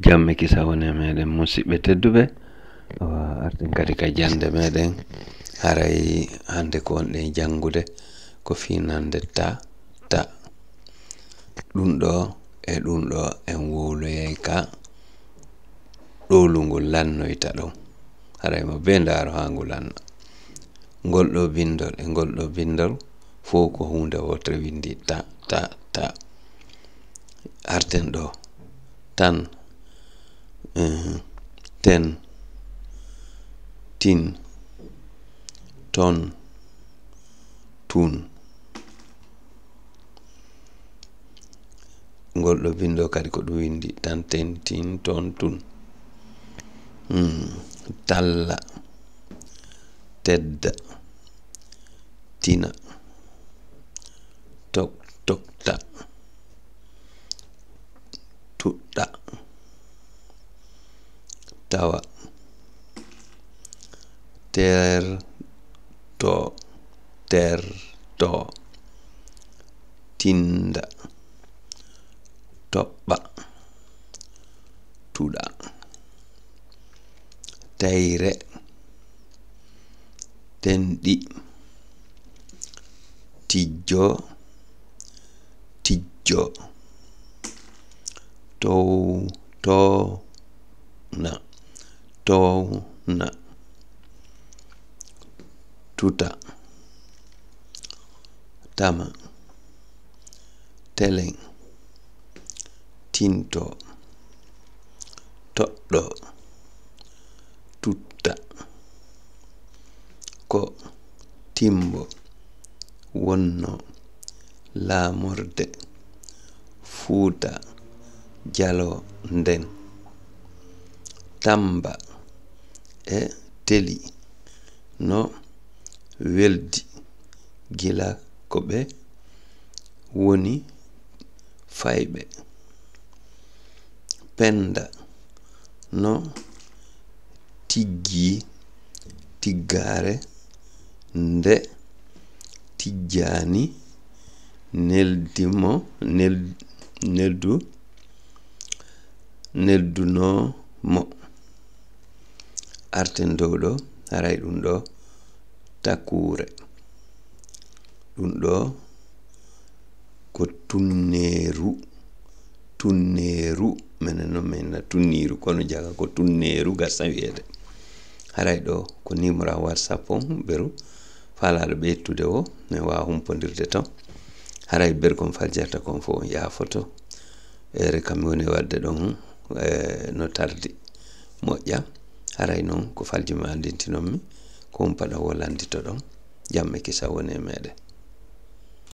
jamme kisa woni meɗen musidɓe tedduɓe arten kadi ka jande meɗen haray hande ko wonɗen jangude ko finande ta ɗum ɗo en wowloyay ka ɗowlugol lannoyta ɗon haray mo be ndaro ha ngu lanna ngol ɗo bindol fo ko hunde wotere windi ta arten ɗo tan ten tin ton tun ngol ɗo bindo kadi ko ɗum windi tan ten tin ton tun talla tedda tina tokta tuɗɗa tawa terto tinda toɓɓa tuɗa tayre tenɗi tijjo towna tuta tama teleng tinto toɗɗo tutta ko timbo wonno lamorde fuuta jalo nden tamba e teli no weldi gila ko ɓe woni fayɓe penda no tiggare nde tijjani neldunomo arten dow ɗo haray ɗum ɗo takure ɗum ɗo ko tunneru menen no menna tunniru kono jaga ko tunneru gasa wiyede haray ɗo ko numéro WhatsApp on beru falaɗo ɓeytude o mi wawa humpodirde ton haray berkon faljarta kon fo ya photo ere kam woni wadde ɗon no tardi moƴƴa haray noon ko faljima andintinon mi ko humpaɗa wollandito ɗon jamme kisa woni e meɗen.